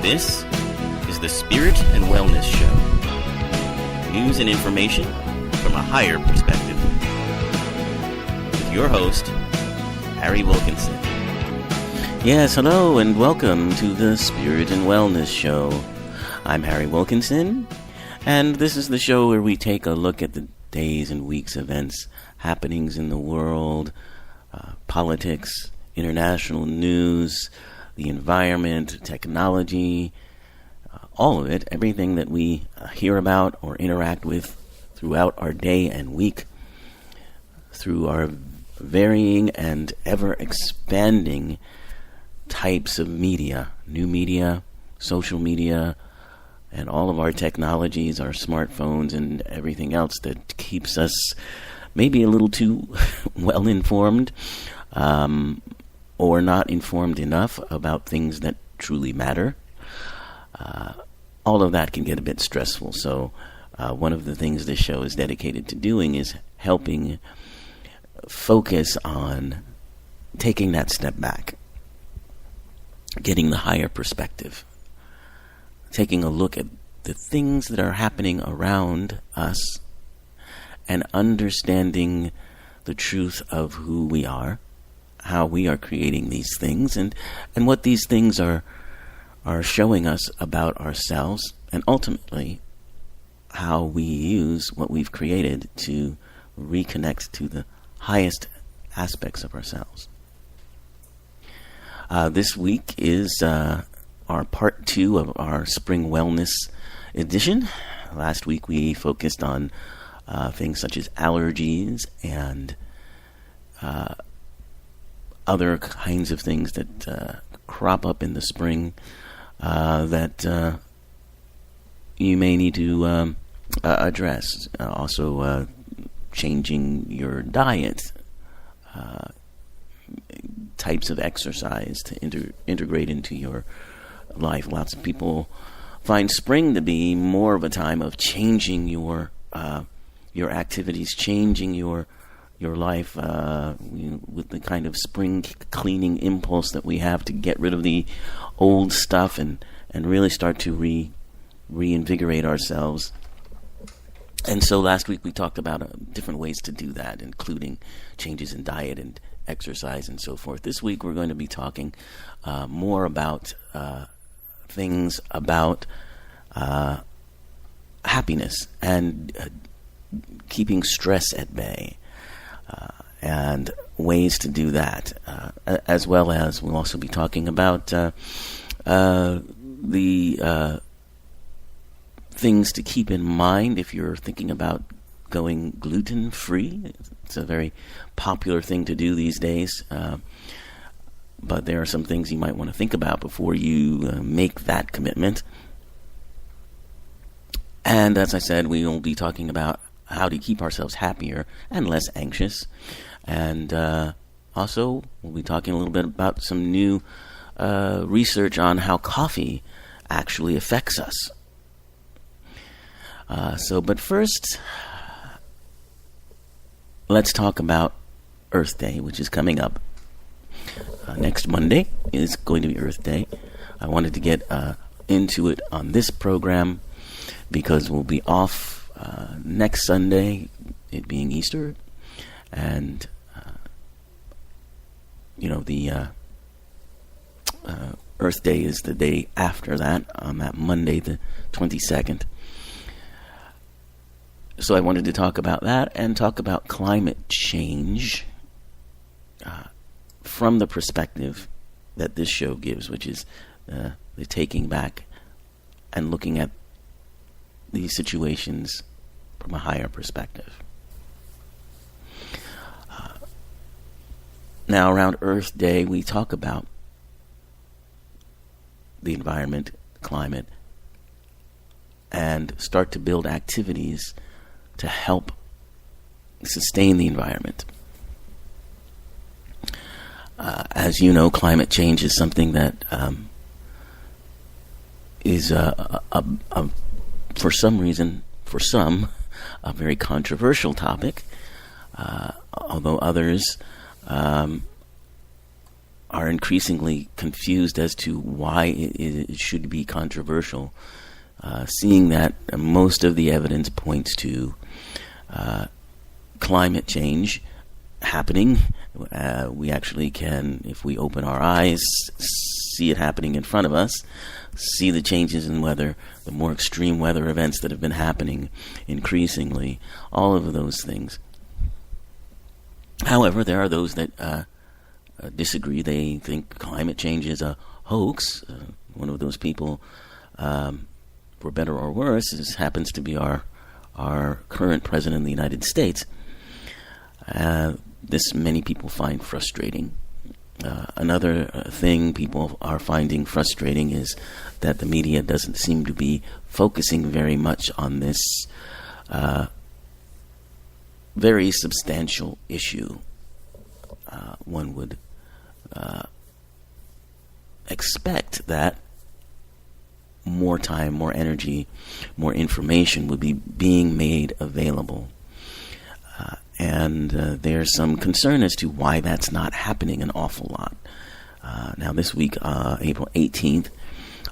This is the Spirit and Wellness Show. News and information from a higher perspective. With your host, Harry Wilkinson. Yes, hello and welcome to the Spirit and Wellness Show. I'm Harry Wilkinson, and this is the show where we take a look at the days and weeks events, happenings in the world, politics, international news, the environment, technology, all of it, everything that we hear about or interact with throughout our day and week, through our varying and ever-expanding types of media, new media, social media, and all of our technologies, our smartphones, and everything else that keeps us maybe a little too well-informed, or not informed enough about things that truly matter. All of that can get a bit stressful. So one of the things this show is dedicated to doing is helping focus on taking that step back, getting the higher perspective, taking a look at the things that are happening around us and understanding the truth of who we are, how we are creating these things, and what these things are showing us about ourselves, and ultimately how we use what we've created to reconnect to the highest aspects of ourselves. This week is our part 2 of our Spring Wellness edition. Last week we focused on things such as allergies and other kinds of things that crop up in the spring that you may need to address. Also, changing your diet, types of exercise to integrate into your life. Lots of people find spring to be more of a time of changing your activities, changing your life with the kind of spring cleaning impulse that we have to get rid of the old stuff and really start to reinvigorate ourselves. And so last week we talked about different ways to do that, including changes in diet and exercise and so forth. This week we're going to be talking more about things about happiness and keeping stress at bay. And ways to do that, as well as we'll also be talking about the things to keep in mind if you're thinking about going gluten-free. It's a very popular thing to do these days, but there are some things you might want to think about before you make that commitment. And as I said, we will be talking about how to keep ourselves happier and less anxious. And also, we'll be talking a little bit about some new research on how coffee actually affects us. But first, let's talk about Earth Day, which is coming up. Next Monday is going to be Earth Day. I wanted to get into it on this program because we'll be off next Sunday, it being Easter, and the Earth Day is the day after that, on that Monday, the 22nd. So I wanted to talk about that and talk about climate change from the perspective that this show gives, which is the taking back and looking at these situations from a higher perspective. Now, around Earth Day, we talk about the environment, climate, and start to build activities to help sustain the environment. As you know, climate change is something that is for some reason, a very controversial topic, although others are are increasingly confused as to why it should be controversial, seeing that most of the evidence points to climate change happening. We actually can, if we open our eyes, see it happening in front of us, see the changes in weather, the more extreme weather events that have been happening increasingly, all of those things. However, there are those that disagree. They think climate change is a hoax. One of those people, for better or worse, happens to be our current president of the United States. This many people find frustrating. Another thing people are finding frustrating is that the media doesn't seem to be focusing very much on this very substantial issue. One would expect that more time, more energy, more information would be being made available. And there's some concern as to why that's not happening an awful lot. Now, this week, April 18th,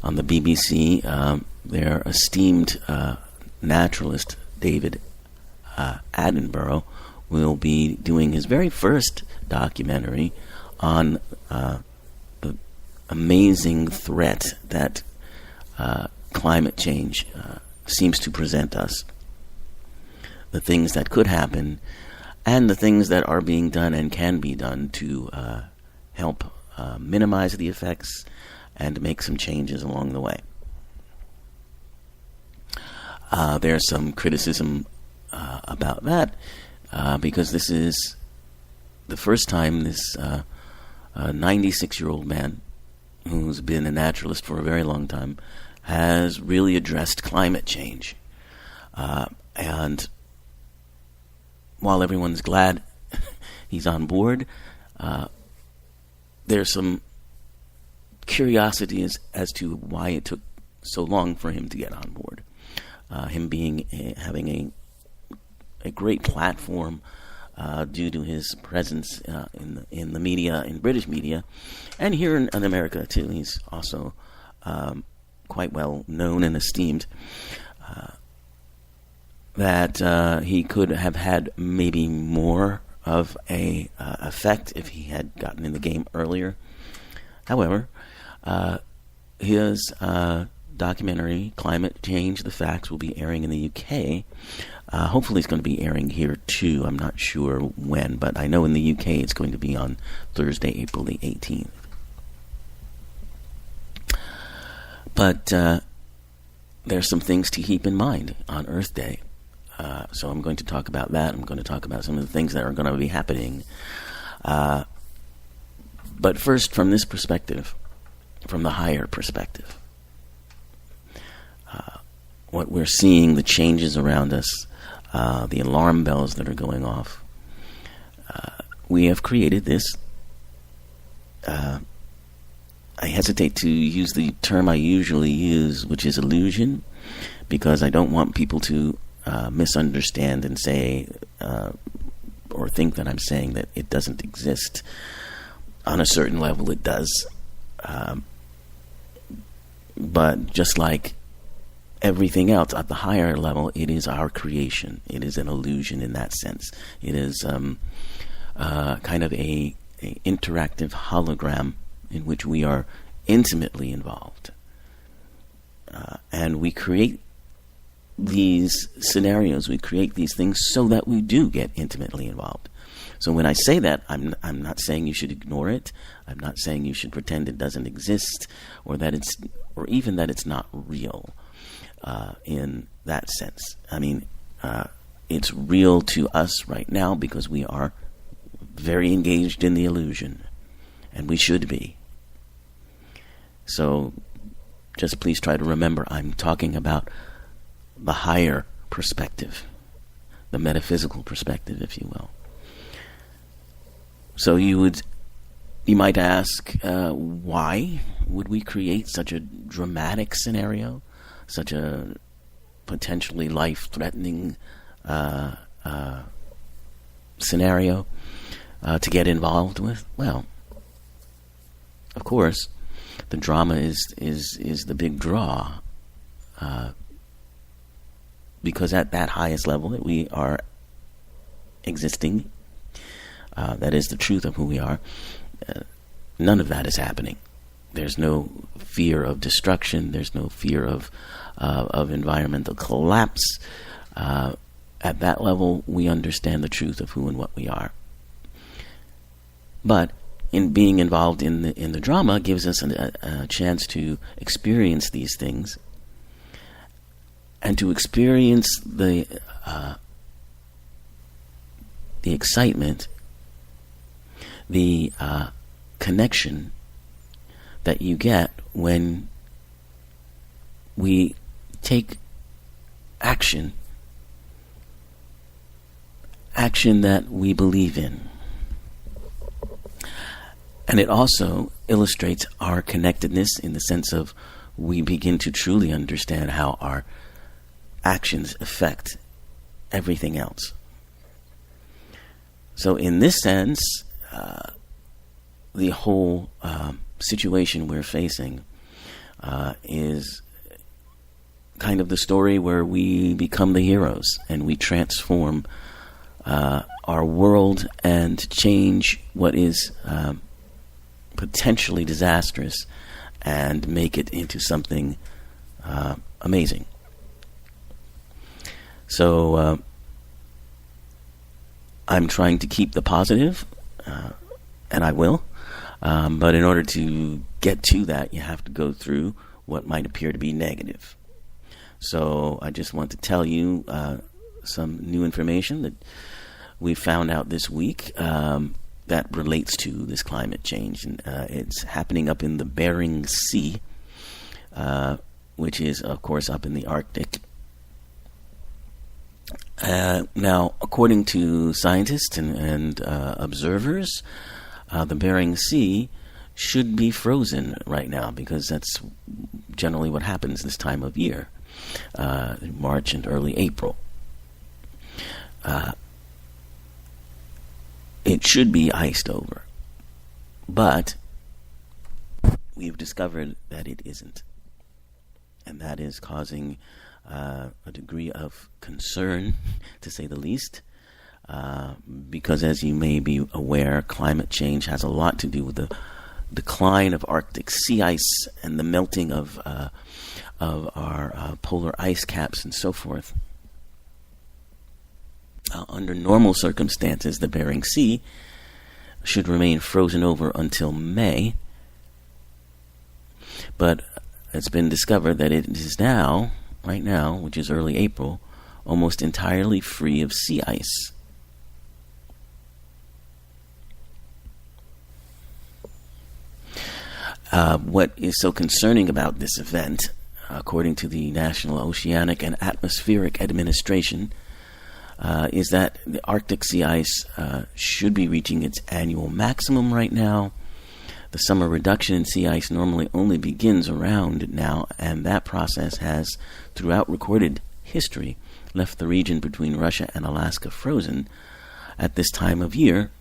on the BBC, their esteemed naturalist, David Attenborough, will be doing his very first documentary on the amazing threat that climate change seems to present us. The things that could happen, and the things that are being done and can be done to help minimize the effects and make some changes along the way. There's some criticism about that because this is the first time this 96-year-old man, who's been a naturalist for a very long time, has really addressed climate change. And while everyone's glad he's on board, there's some curiosity as to why it took so long for him to get on board. Him having a great platform due to his presence in the media, in British media, and here in America too. He's also quite well known and esteemed. That he could have had maybe more of a effect if he had gotten in the game earlier. However, his documentary, Climate Change, The Facts, will be airing in the UK. Hopefully it's going to be airing here too. I'm not sure when, but I know in the UK it's going to be on Thursday, April the 18th. But there's some things to keep in mind on Earth Day. So I'm going to talk about that. I'm going to talk about some of the things that are going to be happening. But first, from this perspective, from the higher perspective, what we're seeing, the changes around us, the alarm bells that are going off, we have created this. I hesitate to use the term I usually use, which is illusion, because I don't want people to misunderstand and say or think that I'm saying that it doesn't exist. On a certain level it does, but just like everything else at the higher level, it is our creation. It is an illusion in that sense. It is kind of a interactive hologram in which we are intimately involved, and we create these scenarios, we create these things so that we do get intimately involved. So when I say that, I'm not saying you should ignore it. I'm not saying you should pretend it doesn't exist, or even that it's not real. In that sense, I mean, it's real to us right now because we are very engaged in the illusion, and we should be. So, just please try to remember, I'm talking about the higher perspective, the metaphysical perspective, if you will. So you might ask, why would we create such a dramatic scenario, such a potentially life-threatening scenario to get involved with? Well, of course, the drama is the big draw, because at that highest level that we are existing, that is the truth of who we are, none of that is happening. There's no fear of destruction. There's no fear of environmental collapse. At that level, we understand the truth of who and what we are. But in being involved in the drama gives us a chance to experience these things, and to experience the excitement, the connection that you get when we take action that we believe in. And it also illustrates our connectedness in the sense of we begin to truly understand how our actions affect everything else. So in this sense, the whole situation we're facing is kind of the story where we become the heroes and we transform our world and change what is potentially disastrous and make it into something amazing. So I'm trying to keep the positive, and I will. But in order to get to that, you have to go through what might appear to be negative. So I just want to tell you some new information that we found out this week that relates to this climate change. And it's happening up in the Bering Sea, which is, of course, up in the Arctic. Now, according to scientists and observers, the Bering Sea should be frozen right now, because that's generally what happens this time of year, March and early April. It should be iced over, but we've discovered that it isn't, and that is causing a degree of concern, to say the least, because as you may be aware, climate change has a lot to do with the decline of Arctic sea ice and the melting of our polar ice caps and so forth. Under normal circumstances, the Bering Sea should remain frozen over until May, but it's been discovered that it is now, right now, which is early April, almost entirely free of sea ice. What is so concerning about this event, according to the National Oceanic and Atmospheric Administration, is that the Arctic sea ice should be reaching its annual maximum right now. The summer reduction in sea ice normally only begins around now, and that process has, throughout recorded history, left the region between Russia and Alaska frozen at this time of year.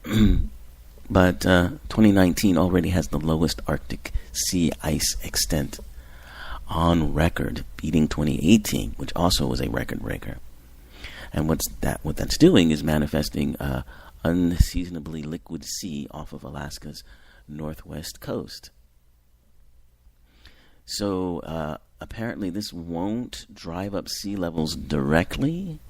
But 2019 already has the lowest Arctic sea ice extent on record, beating 2018, which also was a record breaker. And what that's doing is manifesting unseasonably liquid sea off of Alaska's northwest coast. So apparently this won't drive up sea levels directly,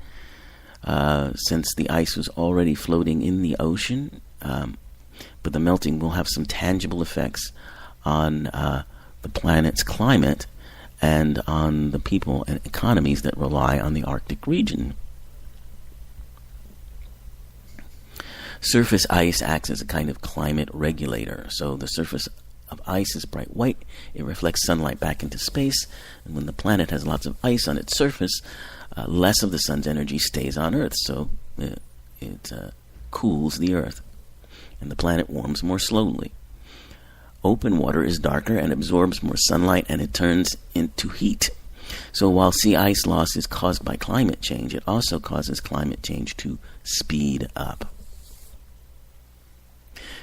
since the ice was already floating in the ocean. But the melting will have some tangible effects on the planet's climate and on the people and economies that rely on the Arctic region. Surface ice acts as a kind of climate regulator. So the surface of ice is bright white. It reflects sunlight back into space. And when the planet has lots of ice on its surface, less of the sun's energy stays on Earth. So it cools the Earth, and the planet warms more slowly. Open water is darker and absorbs more sunlight, and it turns into heat. So while sea ice loss is caused by climate change, it also causes climate change to speed up.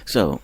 So,